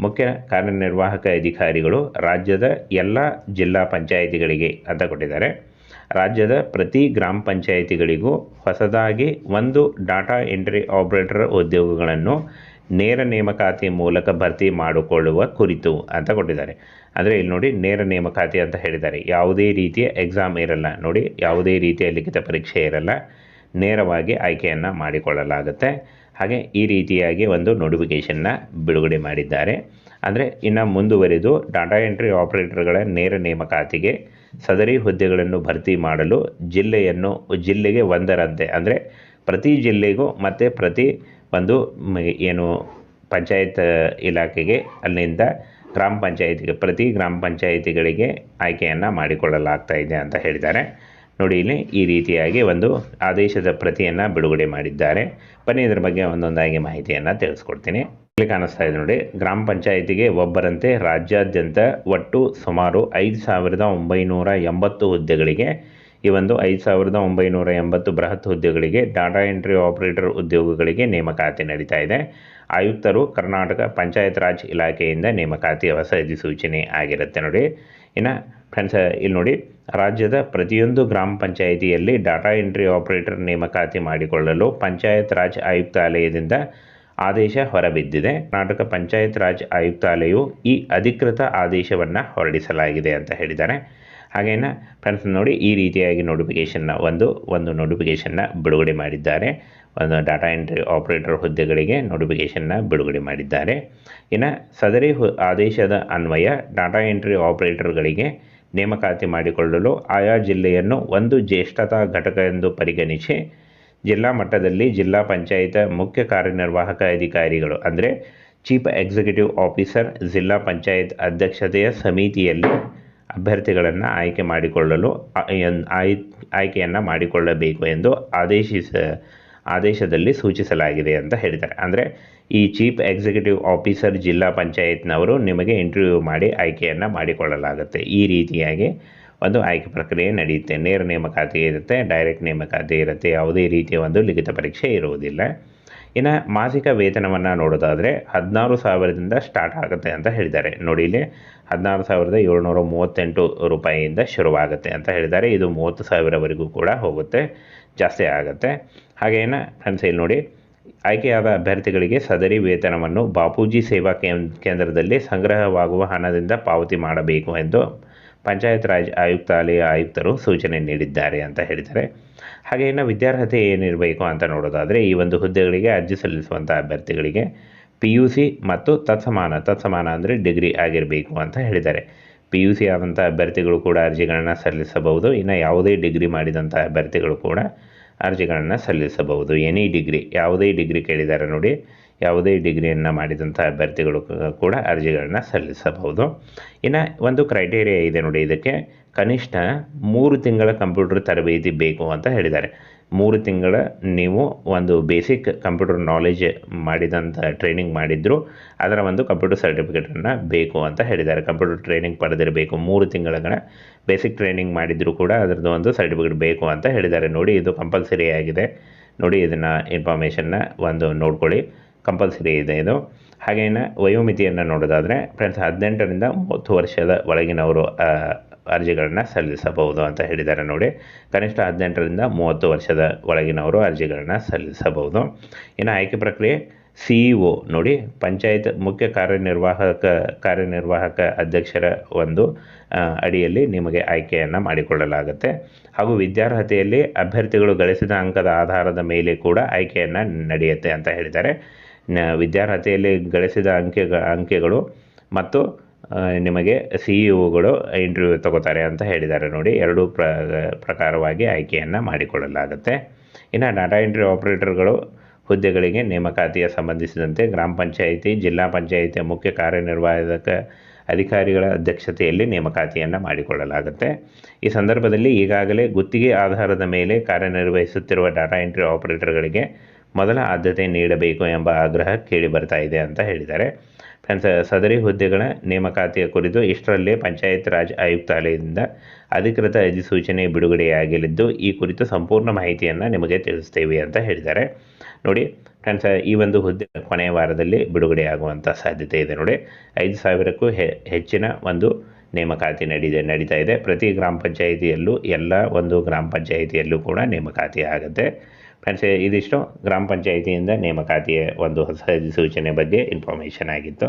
ಮುಖ್ಯ ಕಾರ್ಯನಿರ್ವಾಹಕ ಅಧಿಕಾರಿಗಳು ರಾಜ್ಯದ ಎಲ್ಲ ಜಿಲ್ಲಾ ಪಂಚಾಯಿತಿಗಳಿಗೆ ಅಂತ ಕೊಟ್ಟಿದ್ದಾರೆ. ರಾಜ್ಯದ ಪ್ರತಿ ಗ್ರಾಮ ಪಂಚಾಯಿತಿಗಳಿಗೂ ಹೊಸದಾಗಿ ಒಂದು ಡಾಟಾ ಎಂಟ್ರಿ ಆಪರೇಟರ್ ಉದ್ಯೋಗಗಳನ್ನು ನೇರ ನೇಮಕಾತಿ ಮೂಲಕ ಭರ್ತಿ ಮಾಡಿಕೊಳ್ಳುವ ಕುರಿತು ಅಂತ ಕೊಟ್ಟಿದ್ದಾರೆ. ಅಂದರೆ ಇಲ್ಲಿ ನೋಡಿ, ನೇರ ನೇಮಕಾತಿ ಅಂತ ಹೇಳಿದ್ದಾರೆ. ಯಾವುದೇ ರೀತಿಯ ಎಕ್ಸಾಮ್ ಇರಲ್ಲ ನೋಡಿ, ಯಾವುದೇ ರೀತಿಯ ಲಿಖಿತ ಪರೀಕ್ಷೆ ಇರಲ್ಲ, ನೇರವಾಗಿ ಆಯ್ಕೆಯನ್ನು ಮಾಡಿಕೊಳ್ಳಲಾಗುತ್ತೆ. ಹಾಗೆ ಈ ರೀತಿಯಾಗಿ ಒಂದು ನೋಟಿಫಿಕೇಷನ್ನ ಬಿಡುಗಡೆ ಮಾಡಿದ್ದಾರೆ. ಅಂದರೆ ಇನ್ನು ಮುಂದುವರಿದು ಡಾಟಾ ಎಂಟ್ರಿ ಆಪರೇಟರ್ಗಳ ನೇರ ನೇಮಕಾತಿಗೆ ಸದರಿ ಹುದ್ದೆಗಳನ್ನು ಭರ್ತಿ ಮಾಡಲು ಜಿಲ್ಲೆಗೆ ಒಂದರಂತೆ, ಅಂದರೆ ಪ್ರತಿ ಜಿಲ್ಲೆಗೂ ಮತ್ತು ಪ್ರತಿ ಒಂದು ಏನು ಪಂಚಾಯತ್ ಇಲಾಖೆಗೆ ಅಲ್ಲಿಂದ ಪ್ರತಿ ಗ್ರಾಮ ಪಂಚಾಯಿತಿಗಳಿಗೆ ಆಯ್ಕೆಯನ್ನು ಮಾಡಿಕೊಳ್ಳಲಾಗ್ತಾ ಇದೆ ಅಂತ ಹೇಳಿದ್ದಾರೆ. ನೋಡಿ, ಇಲ್ಲಿ ಈ ರೀತಿಯಾಗಿ ಒಂದು ಆದೇಶದ ಪ್ರತಿಯನ್ನು ಬಿಡುಗಡೆ ಮಾಡಿದ್ದಾರೆ. ಬನ್ನಿ ಇದರ ಬಗ್ಗೆ ಒಂದೊಂದಾಗಿ ಮಾಹಿತಿಯನ್ನು ತಿಳಿಸ್ಕೊಡ್ತೀನಿ. ಇಲ್ಲಿ ಕಾಣಿಸ್ತಾ ಇದೆ ನೋಡಿ, ಗ್ರಾಮ ಪಂಚಾಯಿತಿಗೆ ಒಬ್ಬರಂತೆ ರಾಜ್ಯಾದ್ಯಂತ ಒಟ್ಟು ಸುಮಾರು 5,980 ಹುದ್ದೆಗಳಿಗೆ, ಈ ಒಂದು 5,980 ಬೃಹತ್ ಹುದ್ದೆಗಳಿಗೆ ಡಾಟಾ ಎಂಟ್ರಿ ಆಪರೇಟರ್ ಉದ್ಯೋಗಗಳಿಗೆ ನೇಮಕಾತಿ ನಡೀತಾ ಇದೆ. ಆಯುಕ್ತರು ಕರ್ನಾಟಕ ಪಂಚಾಯತ್ ರಾಜ್ ಇಲಾಖೆಯಿಂದ ನೇಮಕಾತಿ ಹೊಸ ಅಧಿಸೂಚನೆ ಆಗಿರುತ್ತೆ ನೋಡಿ. ಇನ್ನು ಫ್ರೆಂಡ್ಸ್, ಇಲ್ಲಿ ನೋಡಿ, ರಾಜ್ಯದ ಪ್ರತಿಯೊಂದು ಗ್ರಾಮ ಪಂಚಾಯಿತಿಯಲ್ಲಿ ಡಾಟಾ ಎಂಟ್ರಿ ಆಪರೇಟರ್ ನೇಮಕಾತಿ ಮಾಡಿಕೊಳ್ಳಲು ಪಂಚಾಯತ್ ರಾಜ್ ಆಯುಕ್ತಾಲಯದಿಂದ ಆದೇಶ ಹೊರಬಿದ್ದಿದೆ. ಕರ್ನಾಟಕ ಪಂಚಾಯತ್ ರಾಜ್ ಆಯುಕ್ತಾಲಯವು ಈ ಅಧಿಕೃತ ಆದೇಶವನ್ನು ಹೊರಡಿಸಲಾಗಿದೆ ಅಂತ ಹೇಳಿದ್ದಾರೆ. ಹಾಗೇನ ಫ್ರೆಂಡ್ಸ್ ನೋಡಿ, ಈ ರೀತಿಯಾಗಿ ನೋಟಿಫಿಕೇಷನ್ನ ಒಂದು ನೋಟಿಫಿಕೇಷನ್ನ ಬಿಡುಗಡೆ ಮಾಡಿದ್ದಾರೆ. ಒಂದು ಡಾಟಾ ಎಂಟ್ರಿ ಆಪರೇಟರ್ ಹುದ್ದೆಗಳಿಗೆ ನೋಟಿಫಿಕೇಷನ್ನ ಬಿಡುಗಡೆ ಮಾಡಿದ್ದಾರೆ. ಇನ್ನು ಸದರಿ ಆದೇಶದ ಅನ್ವಯ ಡಾಟಾ ಎಂಟ್ರಿ ಆಪರೇಟರ್ಗಳಿಗೆ ನೇಮಕಾತಿ ಮಾಡಿಕೊಳ್ಳಲು ಆಯಾ ಜಿಲ್ಲೆಯನ್ನು ಒಂದು ಜ್ಯೇಷ್ಠತಾ ಘಟಕ ಎಂದು ಪರಿಗಣಿಸಿ ಜಿಲ್ಲಾ ಮಟ್ಟದಲ್ಲಿ ಜಿಲ್ಲಾ ಪಂಚಾಯತ್ ಮುಖ್ಯ ಕಾರ್ಯನಿರ್ವಾಹಕ ಅಧಿಕಾರಿಗಳು, ಅಂದರೆ ಚೀಫ್ ಎಕ್ಸಿಕ್ಯೂಟಿವ್ ಆಫೀಸರ್, ಜಿಲ್ಲಾ ಪಂಚಾಯತ್ ಅಧ್ಯಕ್ಷತೆಯ ಸಮಿತಿಯಲ್ಲಿ ಅಭ್ಯರ್ಥಿಗಳನ್ನು ಆಯ್ಕೆಯನ್ನು ಮಾಡಿಕೊಳ್ಳಬೇಕು ಎಂದು ಆದೇಶದಲ್ಲಿ ಸೂಚಿಸಲಾಗಿದೆ ಅಂತ ಹೇಳಿದ್ದಾರೆ. ಅಂದರೆ ಈ ಚೀಫ್ ಎಕ್ಸಿಕ್ಯೂಟಿವ್ ಆಫೀಸರ್ ಜಿಲ್ಲಾ ಪಂಚಾಯತ್ನವರು ನಿಮಗೆ ಇಂಟರ್ವ್ಯೂ ಮಾಡಿ ಆಯ್ಕೆಯನ್ನು ಮಾಡಿಕೊಳ್ಳಲಾಗುತ್ತೆ. ಈ ರೀತಿಯಾಗಿ ಒಂದು ಆಯ್ಕೆ ಪ್ರಕ್ರಿಯೆ ನಡೆಯುತ್ತೆ. ನೇರ ನೇಮಕಾತಿ ಇರುತ್ತೆ, ಡೈರೆಕ್ಟ್ ನೇಮಕಾತಿ ಇರುತ್ತೆ, ಯಾವುದೇ ರೀತಿಯ ಒಂದು ಲಿಖಿತ ಪರೀಕ್ಷೆ ಇರುವುದಿಲ್ಲ. ಇನ್ನು ಮಾಸಿಕ ವೇತನವನ್ನು ನೋಡೋದಾದರೆ 16,000ದಿಂದ ಸ್ಟಾರ್ಟ್ ಆಗುತ್ತೆ ಅಂತ ಹೇಳಿದ್ದಾರೆ. ನೋಡಿ, ಇಲ್ಲಿ 16,738 ರೂಪಾಯಿಯಿಂದ ಶುರುವಾಗುತ್ತೆ ಅಂತ ಹೇಳಿದ್ದಾರೆ. ಇದು 30,000ವರೆಗೂ ಕೂಡ ಹೋಗುತ್ತೆ, ಜಾಸ್ತಿ ಆಗುತ್ತೆ. ಹಾಗೇನ ಫ್ರೆಂಡ್ಸ್, ಇಲ್ಲಿ ನೋಡಿ, ಆಯ್ಕೆಯಾದ ಅಭ್ಯರ್ಥಿಗಳಿಗೆ ಸದರಿ ವೇತನವನ್ನು ಬಾಪೂಜಿ ಸೇವಾ ಕೇಂದ್ರದಲ್ಲಿ ಸಂಗ್ರಹವಾಗುವ ಹಣದಿಂದ ಪಾವತಿ ಮಾಡಬೇಕು ಎಂದು ಪಂಚಾಯತ್ ರಾಜ್ ಆಯುಕ್ತಾಲಯ ಆಯುಕ್ತರು ಸೂಚನೆ ನೀಡಿದ್ದಾರೆ ಅಂತ ಹೇಳಿದ್ದಾರೆ. ಹಾಗೆ ಇನ್ನು ವಿದ್ಯಾರ್ಹತೆ ಏನಿರಬೇಕು ಅಂತ ನೋಡೋದಾದರೆ, ಈ ಒಂದು ಹುದ್ದೆಗಳಿಗೆ ಅರ್ಜಿ ಸಲ್ಲಿಸುವಂಥ ಅಭ್ಯರ್ಥಿಗಳಿಗೆ PUC ಮತ್ತು ತತ್ಸಮಾನ ಅಂದರೆ ಡಿಗ್ರಿ ಆಗಿರಬೇಕು ಅಂತ ಹೇಳಿದ್ದಾರೆ. PUC ಆದಂಥ ಅಭ್ಯರ್ಥಿಗಳು ಕೂಡ ಅರ್ಜಿಗಳನ್ನು ಸಲ್ಲಿಸಬಹುದು. ಇನ್ನು ಯಾವುದೇ ಡಿಗ್ರಿ ಮಾಡಿದಂಥ ಅಭ್ಯರ್ಥಿಗಳು ಕೂಡ ಅರ್ಜಿಗಳನ್ನು ಸಲ್ಲಿಸಬಹುದು. ಎನಿ ಡಿಗ್ರಿ, ಯಾವುದೇ ಡಿಗ್ರಿ ಕೇಳಿದ್ದಾರೆ ನೋಡಿ, ಯಾವುದೇ ಡಿಗ್ರಿಯನ್ನು ಮಾಡಿದಂಥ ಅಭ್ಯರ್ಥಿಗಳು ಕೂಡ ಅರ್ಜಿಗಳನ್ನು ಸಲ್ಲಿಸಬಹುದು. ಇನ್ನು ಒಂದು ಕ್ರೈಟೇರಿಯಾ ಇದೆ ನೋಡಿ, ಇದಕ್ಕೆ ಕನಿಷ್ಠ 3 ತಿಂಗಳ ಕಂಪ್ಯೂಟರ್ ತರಬೇತಿ ಬೇಕು ಅಂತ ಹೇಳಿದ್ದಾರೆ. 3 ತಿಂಗಳ ನೀವು ಒಂದು ಬೇಸಿಕ್ ಕಂಪ್ಯೂಟರ್ ನಾಲೆಜ್ ಮಾಡಿದಂಥ ಟ್ರೈನಿಂಗ್ ಮಾಡಿದ್ರು ಅದರ ಒಂದು ಕಂಪ್ಯೂಟರ್ ಸರ್ಟಿಫಿಕೇಟನ್ನು ಬೇಕು ಅಂತ ಹೇಳಿದ್ದಾರೆ. ಕಂಪ್ಯೂಟರ್ ಟ್ರೈನಿಂಗ್ ಪಡೆದಿರಬೇಕು, 3 ತಿಂಗಳ ಬೇಸಿಕ್ ಟ್ರೈನಿಂಗ್ ಮಾಡಿದರೂ ಕೂಡ ಅದರದ್ದು ಒಂದು ಸರ್ಟಿಫಿಕೇಟ್ ಬೇಕು ಅಂತ ಹೇಳಿದ್ದಾರೆ. ನೋಡಿ, ಇದು ಕಂಪಲ್ಸರಿ ಆಗಿದೆ. ನೋಡಿ, ಇದನ್ನು ಇನ್ಫಾರ್ಮೇಷನ್ನ ನೋಡ್ಕೊಳ್ಳಿ, ಕಂಪಲ್ಸರಿ ಇದೆ ಇದು. ಹಾಗೇನು ವಯೋಮಿತಿಯನ್ನು ನೋಡೋದಾದರೆ ಫ್ರೆಂಡ್ಸ್, 18ರಿಂದ 30 ವರ್ಷದ ಒಳಗಿನವರು ಅರ್ಜಿಗಳನ್ನು ಸಲ್ಲಿಸಬಹುದು ಅಂತ ಹೇಳಿದ್ದಾರೆ. ನೋಡಿ, ಕನಿಷ್ಠ 18ರಿಂದ 30 ವರ್ಷದ ಒಳಗಿನವರು ಅರ್ಜಿಗಳನ್ನು ಸಲ್ಲಿಸಬಹುದು. ಇನ್ನು ಆಯ್ಕೆ ಪ್ರಕ್ರಿಯೆ CEO ನೋಡಿ, ಪಂಚಾಯತ್ ಮುಖ್ಯ ಕಾರ್ಯನಿರ್ವಾಹಕ ಅಧ್ಯಕ್ಷರ ಒಂದು ಅಡಿಯಲ್ಲಿ ನಿಮಗೆ ಆಯ್ಕೆಯನ್ನು ಮಾಡಿಕೊಳ್ಳಲಾಗುತ್ತೆ. ಹಾಗೂ ವಿದ್ಯಾರ್ಹತೆಯಲ್ಲಿ ಅಭ್ಯರ್ಥಿಗಳು ಗಳಿಸಿದ ಅಂಕದ ಆಧಾರದ ಮೇಲೆ ಕೂಡ ಆಯ್ಕೆಯನ್ನು ನಡೆಯುತ್ತೆ ಅಂತ ಹೇಳಿದ್ದಾರೆ. ವಿದ್ಯಾರ್ಹತೆಯಲ್ಲಿ ಗಳಿಸಿದ ಅಂಕೆಗಳು ಮತ್ತು ನಿಮಗೆ CEOಗಳು ಇಂಟರ್ವ್ಯೂ ತಗೋತಾರೆ ಅಂತ ಹೇಳಿದ್ದಾರೆ. ನೋಡಿ, ಎರಡೂ ಪ್ರಕಾರವಾಗಿ ಆಯ್ಕೆಯನ್ನು ಮಾಡಿಕೊಳ್ಳಲಾಗುತ್ತೆ. ಇನ್ನು ಡಾಟಾ ಎಂಟ್ರಿ ಆಪರೇಟರ್ಗಳು ಹುದ್ದೆಗಳಿಗೆ ನೇಮಕಾತಿಯ ಸಂಬಂಧಿಸಿದಂತೆ ಗ್ರಾಮ ಪಂಚಾಯಿತಿ, ಜಿಲ್ಲಾ ಪಂಚಾಯಿತಿಯ ಮುಖ್ಯ ಕಾರ್ಯನಿರ್ವಾಹಕ ಅಧಿಕಾರಿಗಳ ಅಧ್ಯಕ್ಷತೆಯಲ್ಲಿ ನೇಮಕಾತಿಯನ್ನು ಮಾಡಿಕೊಳ್ಳಲಾಗುತ್ತೆ. ಈ ಸಂದರ್ಭದಲ್ಲಿ ಈಗಾಗಲೇ ಗುತ್ತಿಗೆ ಆಧಾರದ ಮೇಲೆ ಕಾರ್ಯನಿರ್ವಹಿಸುತ್ತಿರುವ ಡಾಟಾ ಎಂಟ್ರಿ ಆಪರೇಟರ್ಗಳಿಗೆ ಮೊದಲ ಆದ್ಯತೆ ನೀಡಬೇಕು ಎಂಬ ಆಗ್ರಹ ಕೇಳಿ ಬರ್ತಾ ಇದೆ ಅಂತ ಹೇಳಿದ್ದಾರೆ. ಫ್ರೆಂಡ್ಸ್, ಸದರಿ ಹುದ್ದೆಗಳ ನೇಮಕಾತಿಯ ಕುರಿತು ಇಷ್ಟರಲ್ಲೇ ಪಂಚಾಯತ್ ರಾಜ್ ಆಯುಕ್ತಾಲಯದಿಂದ ಅಧಿಕೃತ ಅಧಿಸೂಚನೆ ಬಿಡುಗಡೆಯಾಗಲಿದ್ದು ಈ ಕುರಿತು ಸಂಪೂರ್ಣ ಮಾಹಿತಿಯನ್ನು ನಿಮಗೆ ತಿಳಿಸ್ತೇವೆ ಅಂತ ಹೇಳಿದ್ದಾರೆ. ನೋಡಿ, ಫ್ರೆಂಡ್ಸ್, ಈ ಒಂದು ಹುದ್ದೆ ಕೊನೆಯ ವಾರದಲ್ಲಿ ಬಿಡುಗಡೆ ಆಗುವಂಥ ಸಾಧ್ಯತೆ ಇದೆ ನೋಡಿ. 5,000ಕ್ಕೂ ಹೆಚ್ಚಿನ ಒಂದು ನೇಮಕಾತಿ ನಡೀತಾ ಇದೆ. ಪ್ರತಿ ಗ್ರಾಮ ಪಂಚಾಯಿತಿಯಲ್ಲೂ ಎಲ್ಲ ಒಂದು ಗ್ರಾಮ ಪಂಚಾಯಿತಿಯಲ್ಲೂ ಕೂಡ ನೇಮಕಾತಿ ಆಗುತ್ತೆ. ಫ್ರೆಂಡ್ಸ್, ಇದಿಷ್ಟು ಗ್ರಾಮ ಪಂಚಾಯಿತಿಯಿಂದ ನೇಮಕಾತಿಯ ಒಂದು ಹೊಸ ಅಧಿಸೂಚನೆ ಬಗ್ಗೆ ಇನ್ಫಾರ್ಮೇಷನ್ ಆಗಿತ್ತು.